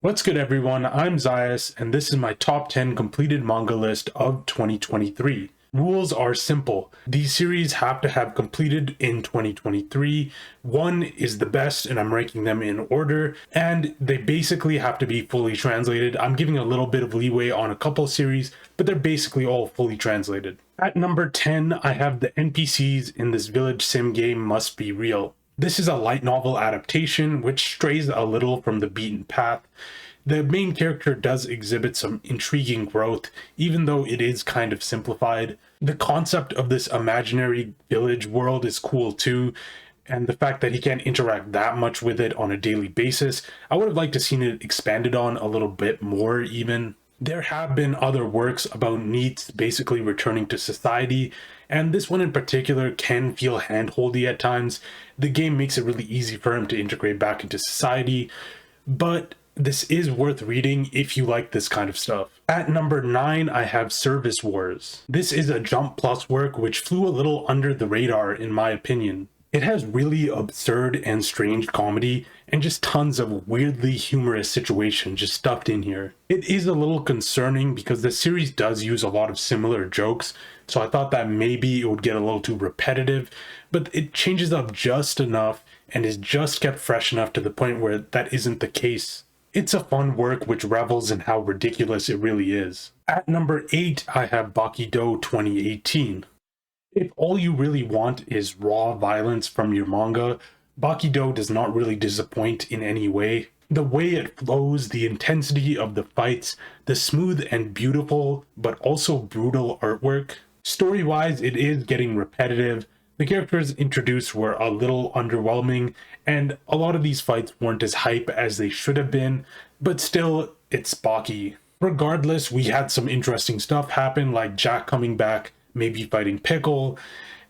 What's good, everyone? I'm Zayas, and this is my top 10 completed manga list of 2023. Rules are simple. These series have to have completed in 2023. One is the best, and I'm ranking them in order, and they basically have to be fully translated. I'm giving a little bit of leeway on a couple series, but they're basically all fully translated. At number 10, I have the NPCs in this village sim game Must Be Real. This is a light novel adaptation which strays a little from the beaten path. The main character does exhibit some intriguing growth, even though it is kind of simplified. The concept of this imaginary village world is cool too, and the fact that he can't interact that much with it on a daily basis, I would have liked to seen it expanded on a little bit more even. There have been other works about NEETs basically returning to society, and this one in particular can feel handholdy at times. The game makes it really easy for him to integrate back into society, but this is worth reading if you like this kind of stuff. At number 9, I have Service Wars. This is a Jump Plus work which flew a little under the radar in my opinion. It has really absurd and strange comedy and just tons of weirdly humorous situations just stuffed in here. It is a little concerning because the series does use a lot of similar jokes, so I thought that maybe it would get a little too repetitive, but it changes up just enough and is just kept fresh enough to the point where that isn't the case. It's a fun work which revels in how ridiculous it really is. At number 8, I have Bakudo 2018. If all you really want is raw violence from your manga, Bakudo does not really disappoint in any way. The way it flows, the intensity of the fights, the smooth and beautiful but also brutal artwork. Story-wise, it is getting repetitive. The characters introduced were a little underwhelming, and a lot of these fights weren't as hype as they should have been, but still, it's Baki. Regardless, we had some interesting stuff happen, like Jack coming back, maybe fighting Pickle,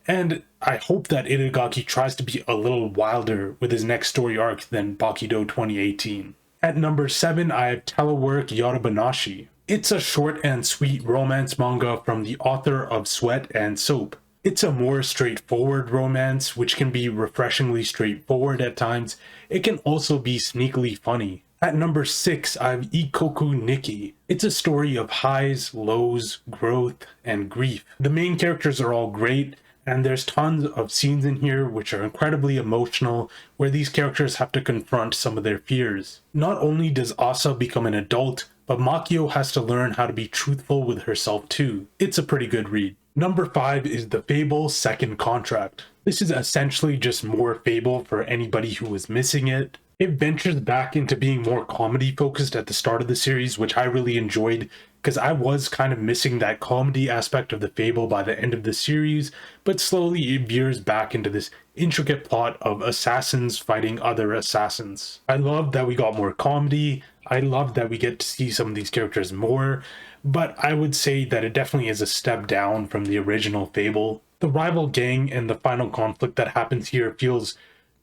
and I hope that Itagaki tries to be a little wilder with his next story arc than Bakudo 2018. At number 7, I have Telework Yorobanashi. It's a short and sweet romance manga from the author of Sweat and Soap. It's a more straightforward romance, which can be refreshingly straightforward at times. It can also be sneakily funny. At number 6, I have Ikoku Nikki. It's a story of highs, lows, growth, and grief. The main characters are all great, and there's tons of scenes in here which are incredibly emotional, where these characters have to confront some of their fears. Not only does Asa become an adult, but Makio has to learn how to be truthful with herself too. It's a pretty good read. Number 5 is The Fable Second Contract. This is essentially just more Fable for anybody who was missing it. It ventures back into being more comedy focused at the start of the series, which I really enjoyed because I was kind of missing that comedy aspect of the Fable by the end of the series, but slowly it veers back into this intricate plot of assassins fighting other assassins. I love that we got more comedy. I love that we get to see some of these characters more, but I would say that it definitely is a step down from the original Fable. The rival gang and the final conflict that happens here feels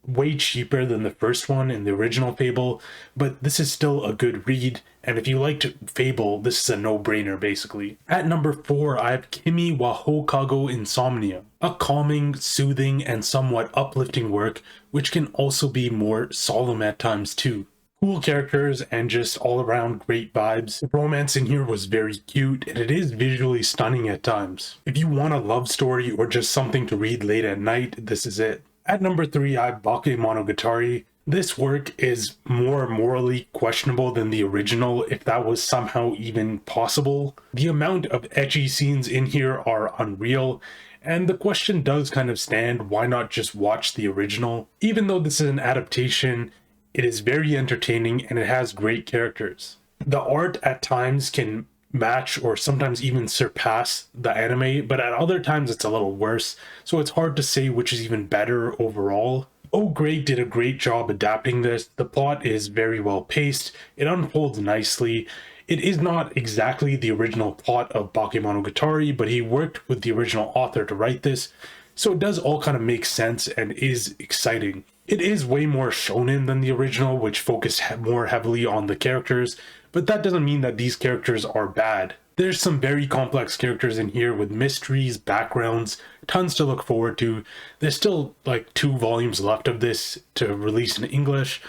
way cheaper than the first one in the original Fable, but this is still a good read, and if you liked Fable, this is a no-brainer basically. At number 4, I have Kimi wa Hokago Insomnia, a calming, soothing, and somewhat uplifting work, which can also be more solemn at times too. Cool characters and just all around great vibes. The romance in here was very cute, and it is visually stunning at times. If you want a love story or just something to read late at night, this is it. At number 3, I have Bakemonogatari. This work is more morally questionable than the original, if that was somehow even possible. The amount of ecchi scenes in here are unreal, and the question does kind of stand, why not just watch the original? Even though this is an adaptation, it is very entertaining and it has great characters. The art at times can match or sometimes even surpass the anime, but at other times it's a little worse, so it's hard to say which is even better overall. Oh Great did a great job adapting this. The plot is very well paced, it unfolds nicely. It is not exactly the original plot of Bakemonogatari, but he worked with the original author to write this, so it does all kind of make sense and is exciting. It is way more shonen than the original, which focused more heavily on the characters, but that doesn't mean that these characters are bad. There's some very complex characters in here with mysteries, backgrounds, tons to look forward to. There's still like 2 volumes left of this to release in English,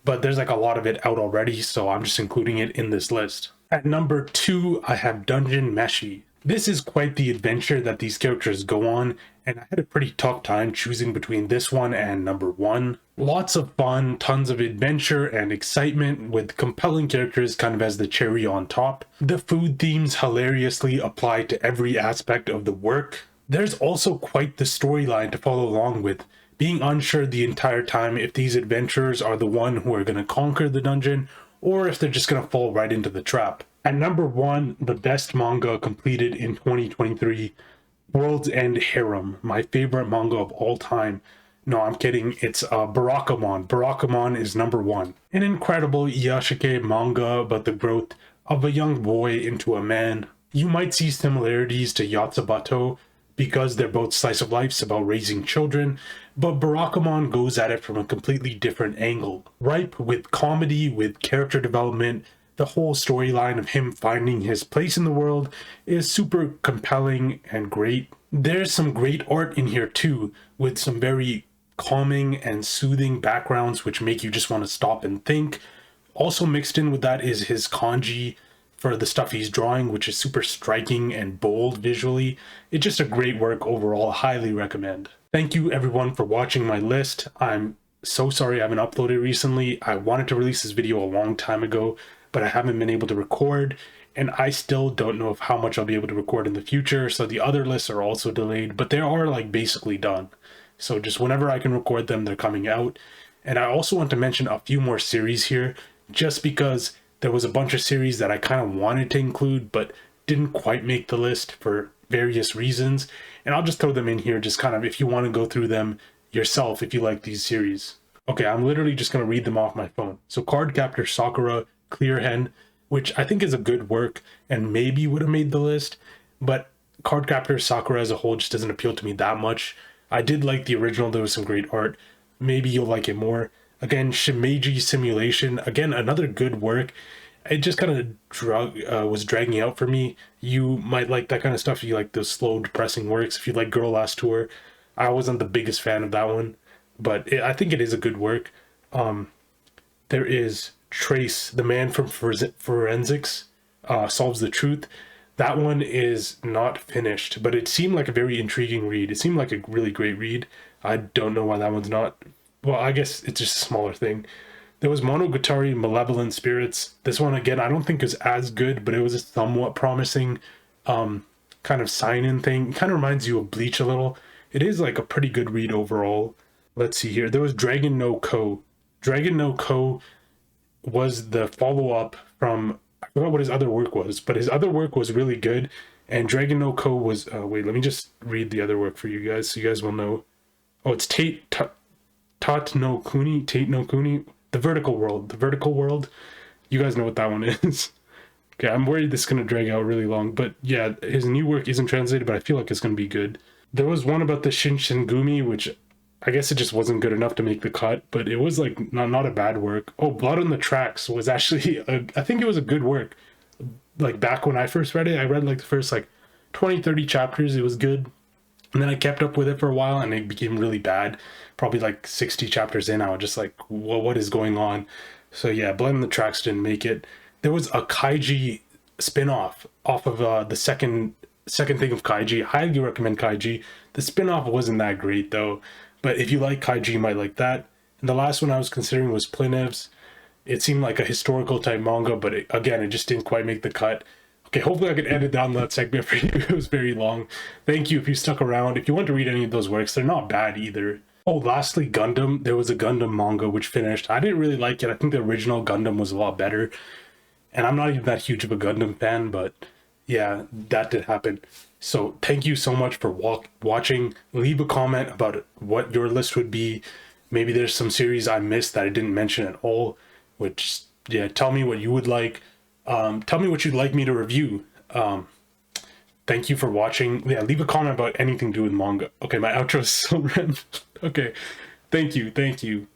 but there's like a lot of it out already, so I'm just including it in this list. At number 2, I have Dungeon Meshi. This is quite the adventure that these characters go on, and I had a pretty tough time choosing between this one and number 1. Lots of fun, tons of adventure and excitement, with compelling characters kind of as the cherry on top. The food themes hilariously apply to every aspect of the work. There's also quite the storyline to follow along with, being unsure the entire time if these adventurers are the one who are going to conquer the dungeon, or if they're just going to fall right into the trap. At number 1, the best manga completed in 2023, World's End Harem, my favorite manga of all time. No, I'm kidding, it's Barakamon. Barakamon is number 1. An incredible Iyashikei manga about the growth of a young boy into a man. You might see similarities to Yotsubato, because they're both slice of lifes about raising children, but Barakamon goes at it from a completely different angle. Ripe with comedy, with character development, the whole storyline of him finding his place in the world is super compelling and great. There's some great art in here too, with some very calming and soothing backgrounds which make you just want to stop and think. Also mixed in with that is his kanji for the stuff he's drawing, which is super striking and bold visually. It's just a great work overall, highly recommend. Thank you everyone for watching my list. I'm so sorry I haven't uploaded recently. I wanted to release this video a long time ago, but I haven't been able to record, and I still don't know how much I'll be able to record in the future, so the other lists are also delayed, but they are like basically done. So just whenever I can record them, they're coming out. And I also want to mention a few more series here, just because there was a bunch of series that I kind of wanted to include, but didn't quite make the list for various reasons. And I'll just throw them in here, just kind of if you want to go through them yourself, if you like these series. Okay, I'm literally just going to read them off my phone. So Cardcaptor Sakura, Clear Hen, which I think is a good work and maybe would have made the list, but Cardcaptor Sakura as a whole just doesn't appeal to me that much. I did like the original, there was some great art. Maybe you'll like it more. Again, Shimeji Simulation, again, another good work. It just kind of was dragging out for me. You might like that kind of stuff if you like those slow, depressing works. If you like Girl Last Tour, I wasn't the biggest fan of that one, but I think it is a good work. There is Trace, the man from Forensics Solves the Truth. That one is not finished, but it seemed like a very intriguing read. It seemed like a really great read. I don't know why that one's not. Well, I guess it's just a smaller thing. There was Monogatari Malevolent Spirits. This one, again, I don't think is as good, but it was a somewhat promising kind of sign-in thing. It kind of reminds you of Bleach a little. It is like a pretty good read overall. Let's see here. There was Dragon no Ko. Dragon no Ko was the follow-up from, I forgot what his other work was, but his other work was really good. And Dragon no Ko was, wait, let me just read the other work for you guys so you guys will know. Oh, it's Tate no Kuni, The Vertical World. The Vertical World. You guys know what that one is. Okay, I'm worried this is going to drag out really long, but yeah, his new work isn't translated, but I feel like it's going to be good. There was one about the Shinsengumi, which I guess it just wasn't good enough to make the cut, but it was like not a bad work. Oh, Blood on the Tracks was actually, I think it was a good work. Like back when I first read it, I read like the first like 20, 30 chapters, it was good. And then I kept up with it for a while and it became really bad. Probably like 60 chapters in, I was just like, well, what is going on? So yeah, Blood on the Tracks didn't make it. There was a Kaiji spin-off off of the second thing of Kaiji. I highly recommend Kaiji. The spin-off wasn't that great though, but if you like Kaiji, you might like that. And the last one I was considering was Plinevs. It seemed like a historical type manga, but again, it just didn't quite make the cut. Okay, hopefully I could edit down that segment for you. It was very long. Thank you if you stuck around. If you want to read any of those works, they're not bad either. Oh, lastly, Gundam. There was a Gundam manga which finished. I didn't really like it. I think the original Gundam was a lot better. And I'm not even that huge of a Gundam fan, but yeah, that did happen. So thank you so much for watching. Leave a comment about what your list would be. Maybe there's some series I missed that I didn't mention at all, which, yeah, tell me what you would like. Tell me what you'd like me to review. Thank you for watching. Yeah, leave a comment about anything to do with manga. Okay, my outro is so random. Okay, thank you.